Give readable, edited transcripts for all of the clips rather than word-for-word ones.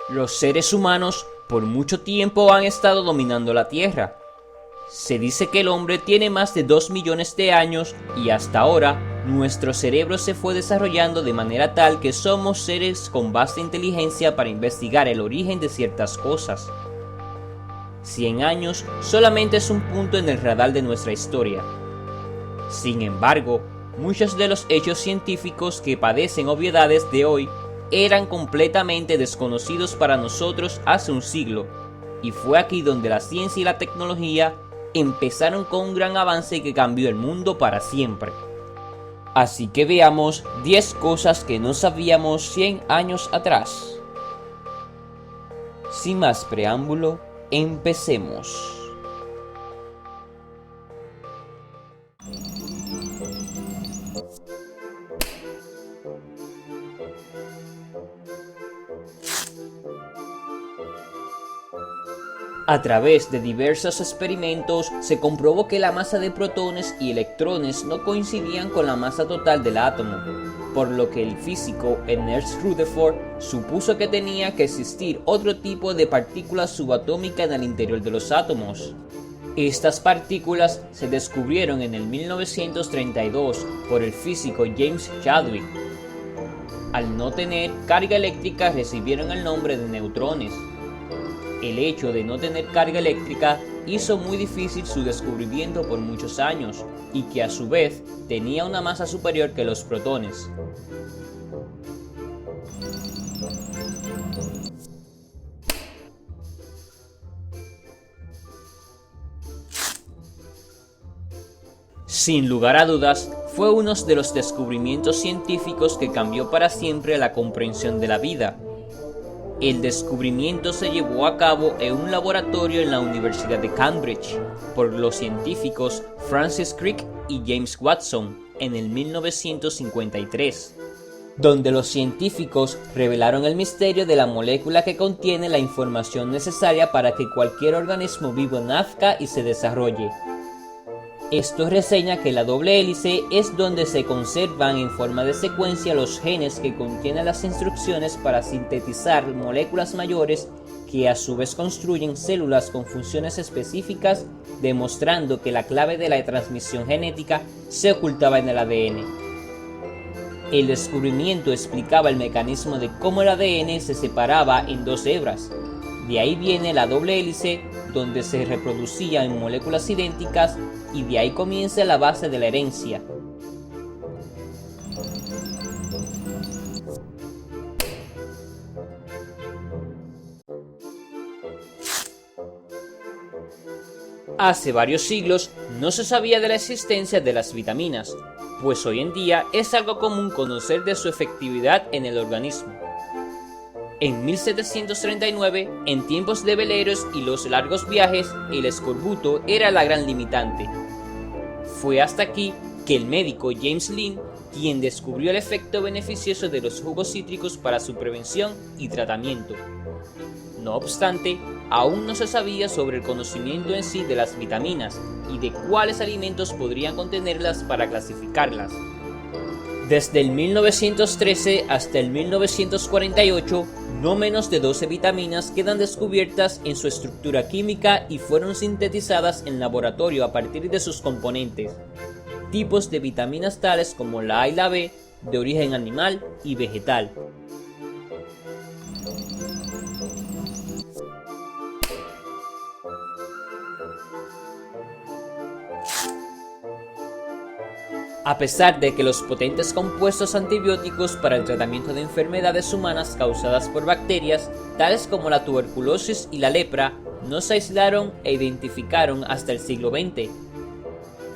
Los seres humanos por mucho tiempo han estado dominando la Tierra. Se dice que el hombre tiene más de 2 millones de años y hasta ahora nuestro cerebro se fue desarrollando de manera tal que somos seres con vasta inteligencia para investigar el origen de ciertas cosas. 100 años solamente es un punto en el radar de nuestra historia. Sin embargo, muchos de los hechos científicos que padecen obviedades de hoy eran completamente desconocidos para nosotros hace un siglo, y fue aquí donde la ciencia y la tecnología empezaron con un gran avance que cambió el mundo para siempre. Así que veamos 10 cosas que no sabíamos 100 años atrás. Sin más preámbulo, empecemos. A través de diversos experimentos se comprobó que la masa de protones y electrones no coincidían con la masa total del átomo, por lo que el físico Ernest Rutherford supuso que tenía que existir otro tipo de partícula subatómica en el interior de los átomos. Estas partículas se descubrieron en el 1932 por el físico James Chadwick. Al no tener carga eléctrica recibieron el nombre de neutrones. El hecho de no tener carga eléctrica hizo muy difícil su descubrimiento por muchos años, y que a su vez tenía una masa superior que los protones. Sin lugar a dudas, fue uno de los descubrimientos científicos que cambió para siempre la comprensión de la vida. El descubrimiento se llevó a cabo en un laboratorio en la Universidad de Cambridge por los científicos Francis Crick y James Watson en el 1953, donde los científicos revelaron el misterio de la molécula que contiene la información necesaria para que cualquier organismo vivo nazca y se desarrolle. Esto reseña que la doble hélice es donde se conservan en forma de secuencia los genes que contienen las instrucciones para sintetizar moléculas mayores que a su vez construyen células con funciones específicas, demostrando que la clave de la transmisión genética se ocultaba en el ADN. El descubrimiento explicaba el mecanismo de cómo el ADN se separaba en dos hebras. De ahí viene la doble hélice, donde se reproducía en moléculas idénticas, y de ahí comienza la base de la herencia. Hace varios siglos no se sabía de la existencia de las vitaminas, pues hoy en día es algo común conocer de su efectividad en el organismo. En 1739, en tiempos de veleros y los largos viajes, el escorbuto era la gran limitante. Fue hasta aquí que el médico James Lind, quien descubrió el efecto beneficioso de los jugos cítricos para su prevención y tratamiento. No obstante, aún no se sabía sobre el conocimiento en sí de las vitaminas y de cuáles alimentos podrían contenerlas para clasificarlas. Desde el 1913 hasta el 1948, no menos de 12 vitaminas quedan descubiertas en su estructura química y fueron sintetizadas en laboratorio a partir de sus componentes. Tipos de vitaminas tales como la A y la B, de origen animal y vegetal. A pesar de que los potentes compuestos antibióticos para el tratamiento de enfermedades humanas causadas por bacterias, tales como la tuberculosis y la lepra, no se aislaron e identificaron hasta el siglo XX.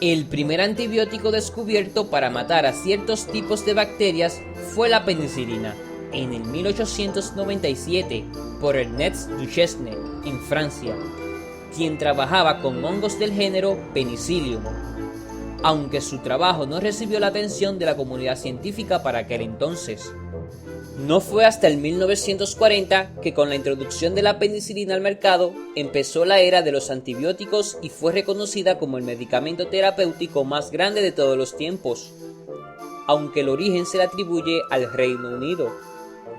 El primer antibiótico descubierto para matar a ciertos tipos de bacterias fue la penicilina, en el 1897, por Ernest Duchesne, en Francia, quien trabajaba con hongos del género Penicillium. Aunque su trabajo no recibió la atención de la comunidad científica para aquel entonces. No fue hasta el 1940 que con la introducción de la penicilina al mercado empezó la era de los antibióticos y fue reconocida como el medicamento terapéutico más grande de todos los tiempos, aunque el origen se le atribuye al Reino Unido.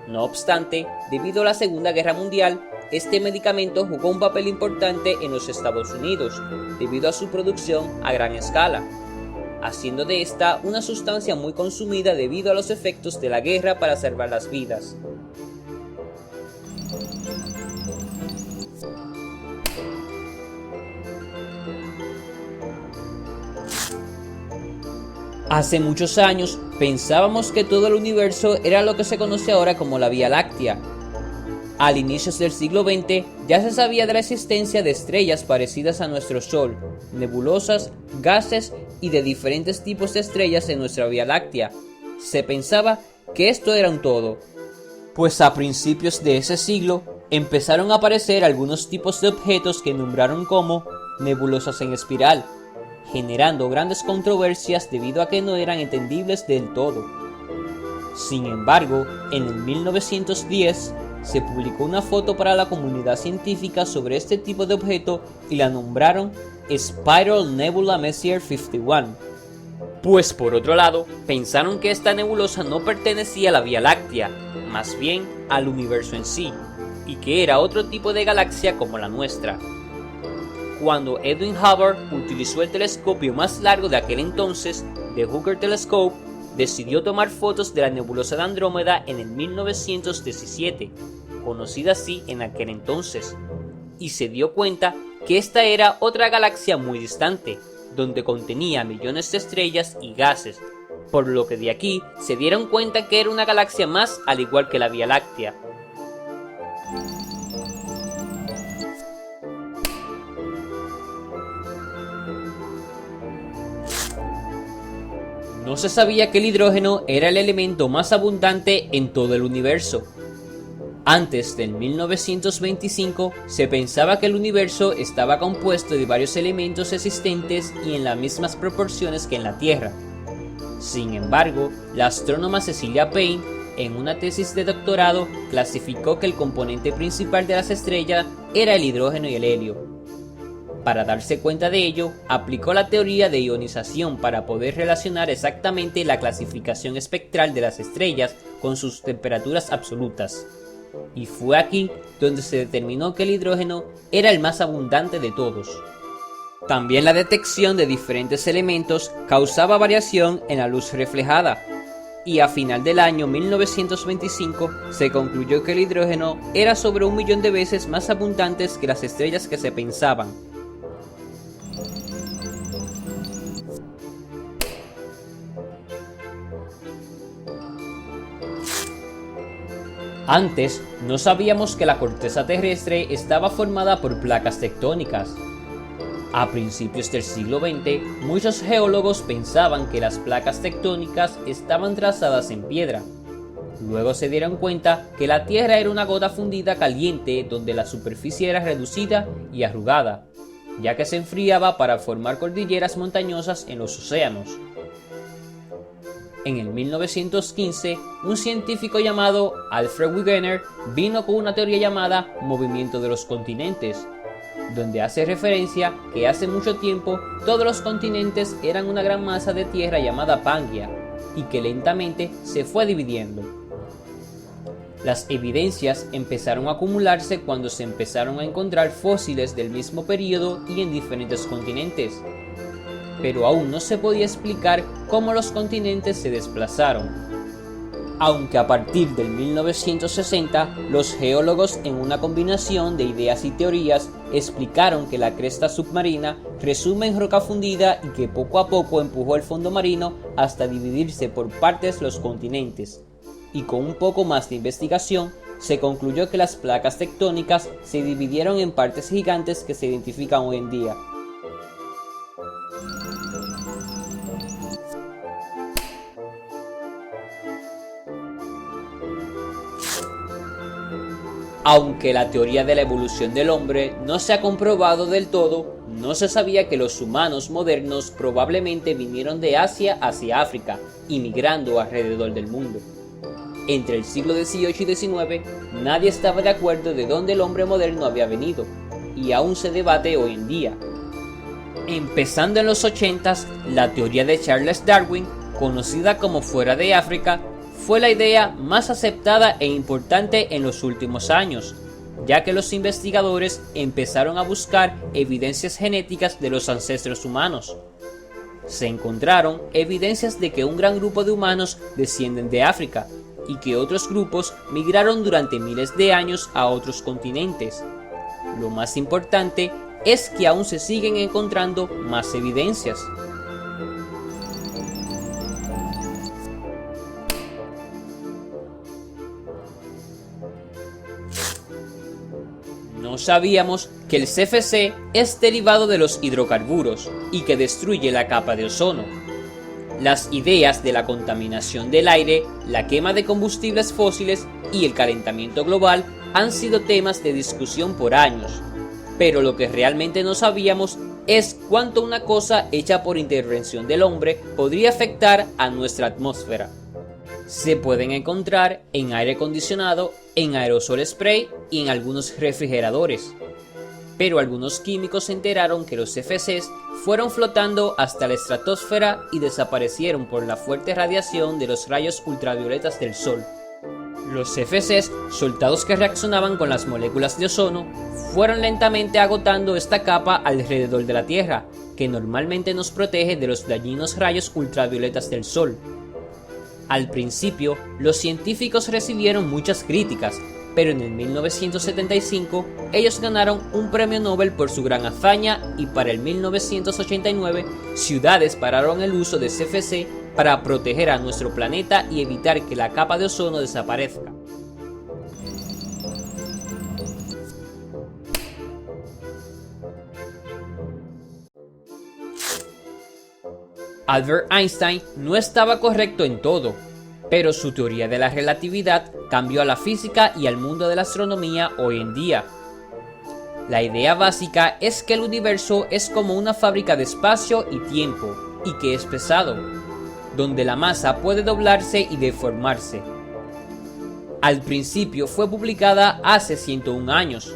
No obstante, debido a la Segunda Guerra Mundial, este medicamento jugó un papel importante en los Estados Unidos, debido a su producción a gran escala, haciendo de esta una sustancia muy consumida debido a los efectos de la guerra para salvar las vidas. Hace muchos años pensábamos que todo el universo era lo que se conoce ahora como la Vía Láctea. Al inicio del siglo XX ya se sabía de la existencia de estrellas parecidas a nuestro Sol, nebulosas, gases y de diferentes tipos de estrellas en nuestra Vía Láctea. Se pensaba que esto era un todo. Pues a principios de ese siglo empezaron a aparecer algunos tipos de objetos que nombraron como nebulosas en espiral, generando grandes controversias debido a que no eran entendibles del todo. Sin embargo, en el 1910 se publicó una foto para la comunidad científica sobre este tipo de objeto y la nombraron Spiral Nebula Messier 51. Pues por otro lado, pensaron que esta nebulosa no pertenecía a la Vía Láctea, más bien al universo en sí, y que era otro tipo de galaxia como la nuestra. Cuando Edwin Hubble utilizó el telescopio más largo de aquel entonces, The Hooker Telescope, decidió tomar fotos de la nebulosa de Andrómeda en el 1917, conocida así en aquel entonces, y se dio cuenta que esta era otra galaxia muy distante, donde contenía millones de estrellas y gases, por lo que de aquí se dieron cuenta que era una galaxia más al igual que la Vía Láctea. No se sabía que el hidrógeno era el elemento más abundante en todo el universo. Antes del 1925 se pensaba que el universo estaba compuesto de varios elementos existentes y en las mismas proporciones que en la Tierra. Sin embargo, la astrónoma Cecilia Payne, en una tesis de doctorado, clasificó que el componente principal de las estrellas era el hidrógeno y el helio. Para darse cuenta de ello, aplicó la teoría de ionización para poder relacionar exactamente la clasificación espectral de las estrellas con sus temperaturas absolutas. Y fue aquí donde se determinó que el hidrógeno era el más abundante de todos. También la detección de diferentes elementos causaba variación en la luz reflejada, y a final del año 1925 se concluyó que el hidrógeno era sobre 1 millón de veces más abundantes que las estrellas que se pensaban. Antes, no sabíamos que la corteza terrestre estaba formada por placas tectónicas. A principios del siglo XX, muchos geólogos pensaban que las placas tectónicas estaban trazadas en piedra. Luego se dieron cuenta que la Tierra era una gota fundida caliente donde la superficie era reducida y arrugada, ya que se enfriaba para formar cordilleras montañosas en los océanos. En el 1915, un científico llamado Alfred Wegener vino con una teoría llamada movimiento de los continentes, donde hace referencia que hace mucho tiempo todos los continentes eran una gran masa de tierra llamada Pangaea y que lentamente se fue dividiendo. Las evidencias empezaron a acumularse cuando se empezaron a encontrar fósiles del mismo periodo y en diferentes continentes, pero aún no se podía explicar cómo los continentes se desplazaron. Aunque a partir del 1960, los geólogos en una combinación de ideas y teorías explicaron que la cresta submarina resume en roca fundida y que poco a poco empujó el fondo marino hasta dividirse por partes los continentes. Y con un poco más de investigación, se concluyó que las placas tectónicas se dividieron en partes gigantes que se identifican hoy en día. Aunque la teoría de la evolución del hombre no se ha comprobado del todo, no se sabía que los humanos modernos probablemente vinieron de Asia hacia África, inmigrando alrededor del mundo. Entre el siglo XVIII y XIX, nadie estaba de acuerdo de dónde el hombre moderno había venido, y aún se debate hoy en día. Empezando en los 80s, la teoría de Charles Darwin, conocida como fuera de África, fue la idea más aceptada e importante en los últimos años, ya que los investigadores empezaron a buscar evidencias genéticas de los ancestros humanos. Se encontraron evidencias de que un gran grupo de humanos descienden de África y que otros grupos migraron durante miles de años a otros continentes. Lo más importante es que aún se siguen encontrando más evidencias. No sabíamos que el CFC es derivado de los hidrocarburos y que destruye la capa de ozono. Las ideas de la contaminación del aire, la quema de combustibles fósiles y el calentamiento global han sido temas de discusión por años, pero lo que realmente no sabíamos es cuánto una cosa hecha por intervención del hombre podría afectar a nuestra atmósfera. Se pueden encontrar en aire acondicionado, en aerosol spray y en algunos refrigeradores. Pero algunos químicos se enteraron que los CFCs fueron flotando hasta la estratosfera y desaparecieron por la fuerte radiación de los rayos ultravioletas del Sol. Los CFCs, soldados que reaccionaban con las moléculas de ozono, fueron lentamente agotando esta capa alrededor de la Tierra, que normalmente nos protege de los dañinos rayos ultravioletas del Sol. Al principio, los científicos recibieron muchas críticas, pero en el 1975 ellos ganaron un premio Nobel por su gran hazaña y para el 1989 ciudades pararon el uso de CFC para proteger a nuestro planeta y evitar que la capa de ozono desaparezca. Albert Einstein no estaba correcto en todo, pero su teoría de la relatividad cambió a la física y al mundo de la astronomía hoy en día. La idea básica es que el universo es como una fábrica de espacio y tiempo, y que es pesado, donde la masa puede doblarse y deformarse. Al principio fue publicada hace 101 años,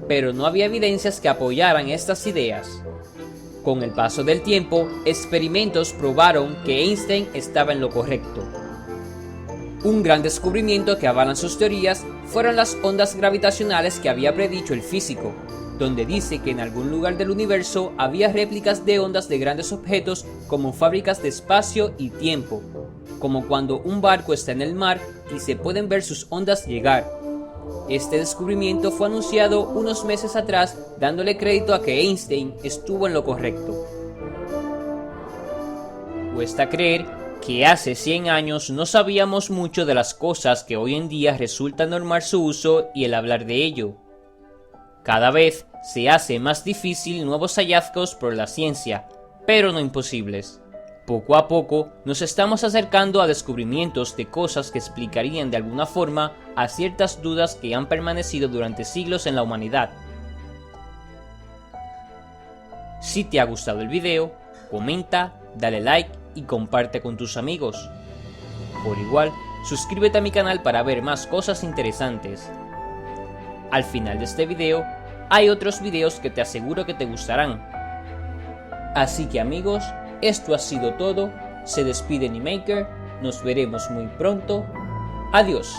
pero no había evidencias que apoyaran estas ideas. Con el paso del tiempo, experimentos probaron que Einstein estaba en lo correcto. Un gran descubrimiento que avalan sus teorías fueron las ondas gravitacionales que había predicho el físico, donde dice que en algún lugar del universo había réplicas de ondas de grandes objetos como fábricas de espacio y tiempo, como cuando un barco está en el mar y se pueden ver sus ondas llegar. Este descubrimiento fue anunciado unos meses atrás, dándole crédito a que Einstein estuvo en lo correcto. Cuesta creer que hace 100 años no sabíamos mucho de las cosas que hoy en día resulta normal su uso y el hablar de ello. Cada vez se hace más difícil nuevos hallazgos por la ciencia, pero no imposibles. Poco a poco nos estamos acercando a descubrimientos de cosas que explicarían de alguna forma a ciertas dudas que han permanecido durante siglos en la humanidad. Si te ha gustado el video, comenta, dale like y comparte con tus amigos. Por igual, suscríbete a mi canal para ver más cosas interesantes. Al final de este video, hay otros videos que te aseguro que te gustarán. Así que amigos, esto ha sido todo. Se despide Nimaker, nos veremos muy pronto. Adiós.